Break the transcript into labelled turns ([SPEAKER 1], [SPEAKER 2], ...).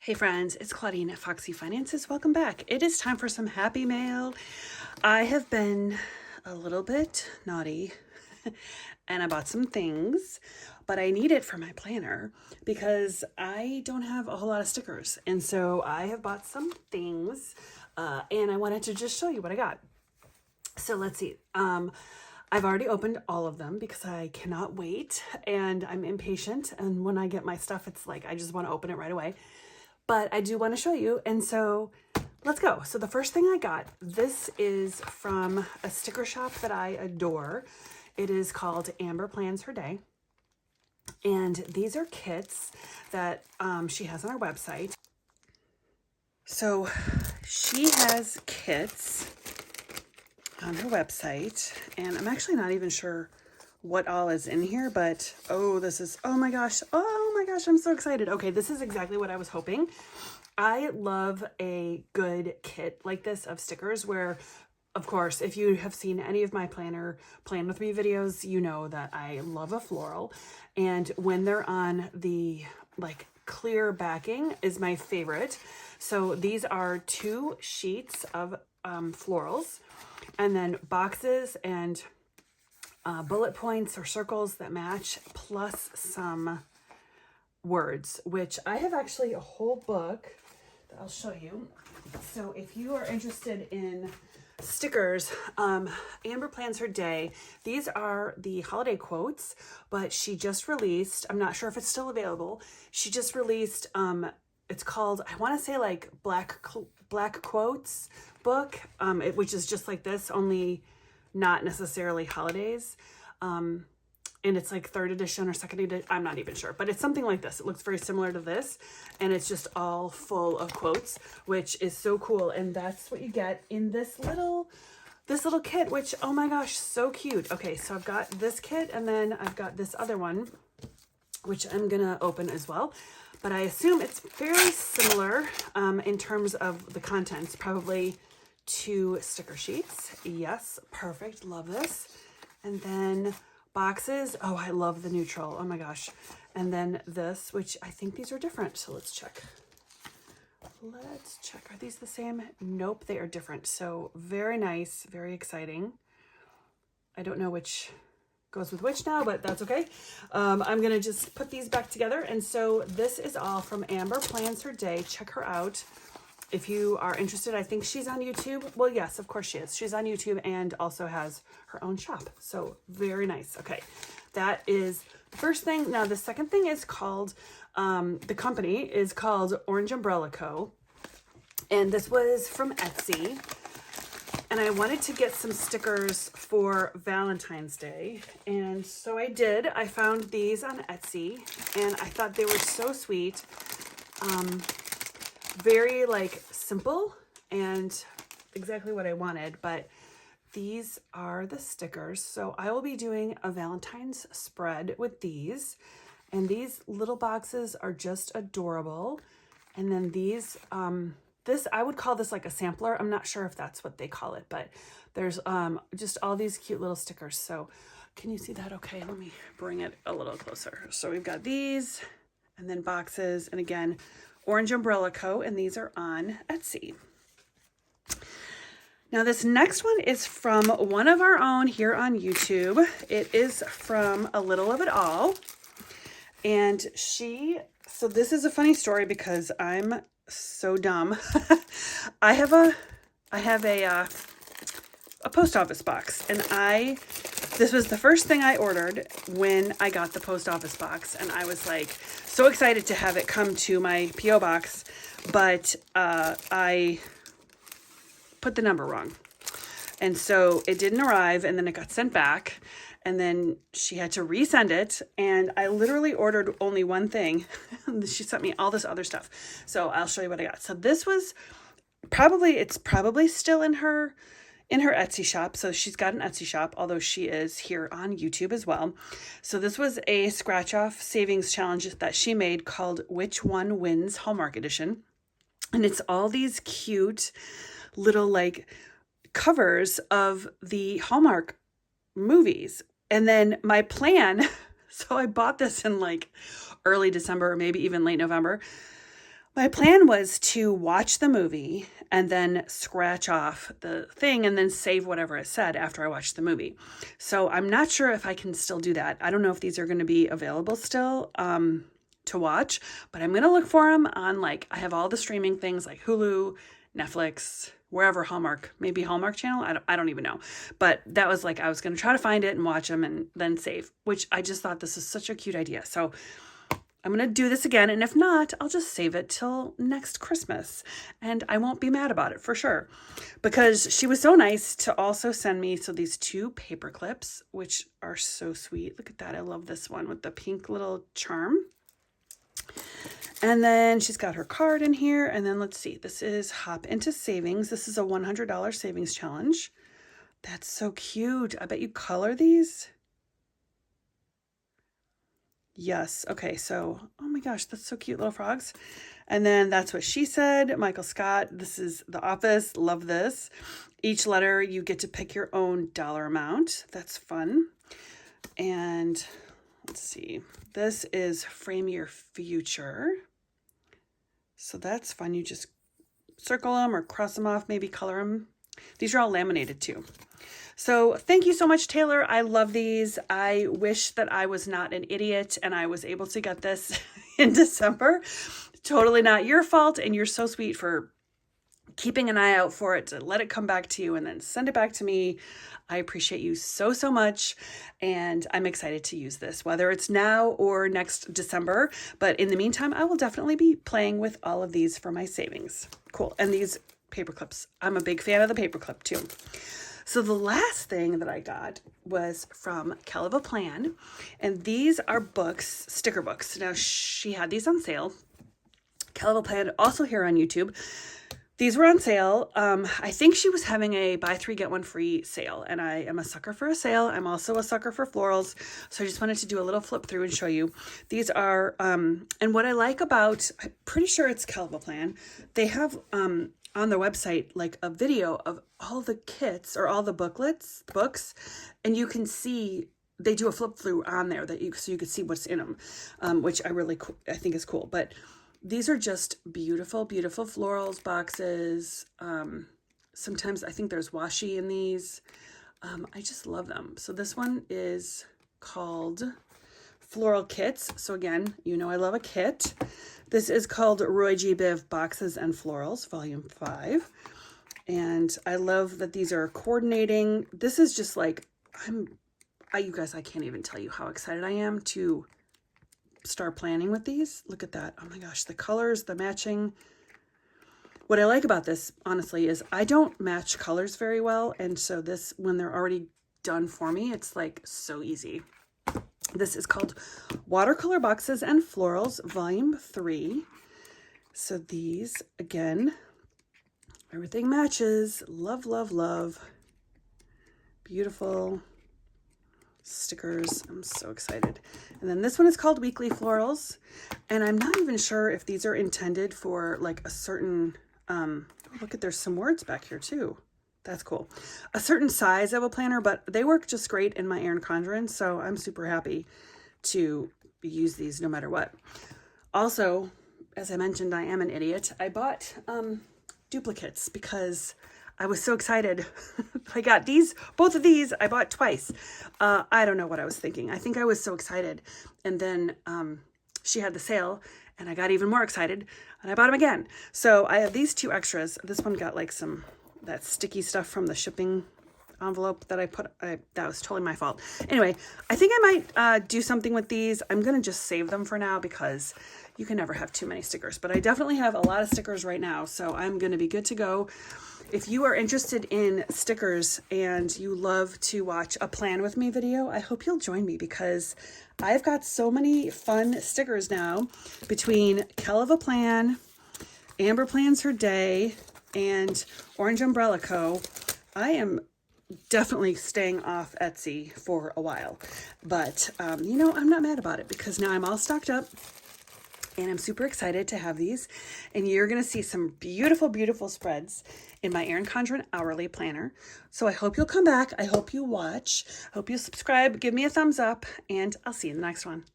[SPEAKER 1] Hey friends, it's Claudine at TheFoxyFinances. Welcome back. It is time for some happy mail. I have been a little bit naughty and I bought some things, but I need it for my planner because I don't have a whole lot of stickers. And so I have bought some things and I wanted to just show you what I got. So let's see. I've already opened all of them because I cannot wait and I'm impatient. And when I get my stuff, it's like I just want to open it right away. But I do want to show you, and so let's go. So the first thing I got, this is from a sticker shop that I adore. It is called Amber Plans Her Day, and these are kits that she has on her website. So she has kits on her website, and I'm actually not even sure what all is in here, but oh my gosh, I'm so excited. Okay, this is exactly what I was hoping. I love a good kit like this of stickers where, of course, if you have seen any of my Plan With Me videos, you know that I love a floral, and when they're on the like clear backing is my favorite. So these are 2 sheets of florals, and then boxes and bullet points or circles that match, plus some words, which I have actually a whole book that I'll show you. So if you are interested in stickers, Amber Plans Her Day, these are the holiday quotes, but she just released, I'm not sure if it's still available, she just released, it's called, I want to say like Black Quotes book, which is just like this, only not necessarily holidays. And it's like 3rd edition or 2nd edition. I'm not even sure, but it's something like this. It looks very similar to this, and it's just all full of quotes, which is so cool. And that's what you get in this little kit, which, oh my gosh, so cute. Okay, so I've got this kit, and then I've got this other one, which I'm gonna open as well. But I assume it's fairly similar in terms of the contents, probably 2 sticker sheets. Yes, perfect, love this. And then boxes. Oh, I love the neutral. Oh my gosh. And then this, which I think these are different. So let's check. Are these the same? Nope, they are different. So very nice, very exciting. I don't know which goes with which now, but that's okay. I'm going to just put these back together. And so this is all from Amber Plans Her Day. Check her out if you are interested. I think she's on YouTube. Well, yes, of course she is. She's on YouTube and also has her own shop. So very nice. Okay, that is the first thing. Now the second thing is called, the company is called Orange Umbrella Co. And this was from Etsy. And I wanted to get some stickers for Valentine's Day. And so I did. I found these on Etsy and I thought they were so sweet. Very like simple and exactly what I wanted, but these are the stickers. So I will be doing a Valentine's spread with these, and these little boxes are just adorable. And then these, this, I would call this like a sampler. I'm not sure if that's what they call it, but there's just all these cute little stickers. So can you see that? Okay, let me bring it a little closer. So we've got these and then boxes, and again, Orange Umbrella Co., and these are on Etsy. Now this next one is from one of our own here on YouTube. It is from A Little of It All. And so this is a funny story because I'm so dumb. I have a post office box, and this was the first thing I ordered when I got the post office box, and I was like so excited to have it come to my P.O. box, but I put the number wrong. And so it didn't arrive, and then it got sent back, and then she had to resend it, and I literally ordered only one thing. She sent me all this other stuff. So I'll show you what I got. So this was it's probably still in her Etsy shop. So she's got an Etsy shop, although she is here on YouTube as well. So this was a scratch off savings challenge that she made called Which One Wins Hallmark Edition. And it's all these cute little like covers of the Hallmark movies. And then my plan, so I bought this in like early December or maybe even late November. My plan was to watch the movie and then scratch off the thing and then save whatever it said after I watched the movie. So I'm not sure if I can still do that. I don't know if these are going to be available still to watch, but I'm going to look for them on, like, I have all the streaming things like Hulu, Netflix, wherever, Hallmark, maybe Hallmark Channel. I don't even know. But that was like, I was going to try to find it and watch them and then save, which I just thought this is such a cute idea. So I'm going to do this again. And if not, I'll just save it till next Christmas. And I won't be mad about it for sure. Because she was so nice to also send me, so these 2 paper clips, which are so sweet. Look at that. I love this one with the pink little charm. And then she's got her card in here. And then let's see. This is Hop Into Savings. This is a $100 savings challenge. That's so cute. I bet you color these. Yes. Okay. So, oh my gosh, that's so cute, little frogs. And then That's What She Said, Michael Scott. This is The Office. Love this. Each letter, you get to pick your own dollar amount. That's fun. And let's see. This is Frame Your Future. So that's fun. You just circle them or cross them off, maybe color them. These are all laminated too. So thank you so much, Taylor. I love these. I wish that I was not an idiot and I was able to get this in December. Totally not your fault. And you're so sweet for keeping an eye out for it, to let it come back to you and then send it back to me. I appreciate you so, so much. And I'm excited to use this, whether it's now or next December. But in the meantime, I will definitely be playing with all of these for my savings. Cool. And these paper clips, I'm a big fan of the paper clip too. So the last thing that I got was from Kelliva Plan, and these are books, sticker books. Now she had these on sale. Kelliva Plan, also here on YouTube. These were on sale. I think she was having a buy 3 get 1 free sale, and I am a sucker for a sale. I'm also a sucker for florals, so I just wanted to do a little flip through and show you. These are, and what I like about, I'm pretty sure it's Kelliva Plan, they have on their website like a video of all the kits or all the books, and you can see, they do a flip through on there so you can see what's in them, which I think is cool. But these are just beautiful, beautiful florals boxes. Sometimes I think there's washi in these. I just love them. So this one is called Floral Kits. So again, you know I love a kit. This is called Roy G. Biv Boxes and Florals, Volume 5. And I love that these are coordinating. This is just like, you guys, I can't even tell you how excited I am to start planning with these. Look at that. Oh my gosh, the colors, the matching. What I like about this, honestly, is I don't match colors very well. And so this, when they're already done for me, it's like so easy. This is called Watercolor Boxes and Florals, Volume 3. So these, again, everything matches. Love, love, love. Beautiful stickers. I'm so excited. And then this one is called Weekly Florals. And I'm not even sure if these are intended for like a certain, look at, there's some words back here too. That's cool. A certain size of a planner, but they work just great in my Erin Condren, so I'm super happy to use these no matter what. Also, as I mentioned, I am an idiot. I bought duplicates because I was so excited. I got these, both of these, I bought twice. I don't know what I was thinking. I think I was so excited. And then she had the sale and I got even more excited and I bought them again. So I have these 2 extras. This one got like that sticky stuff from the shipping envelope that I put. That was totally my fault. Anyway, I think I might do something with these. I'm going to just save them for now because you can never have too many stickers. But I definitely have a lot of stickers right now, so I'm going to be good to go. If you are interested in stickers and you love to watch a plan with me video, I hope you'll join me because I've got so many fun stickers now between Kelliva Plan, Amber Plans Her Day, and Orange Umbrella Co. I am definitely staying off Etsy for a while, but you know, I'm not mad about it because now I'm all stocked up and I'm super excited to have these. And you're going to see some beautiful, beautiful spreads in my Erin Condren Hourly Planner. So I hope you'll come back. I hope you watch. I hope you subscribe. Give me a thumbs up, and I'll see you in the next one.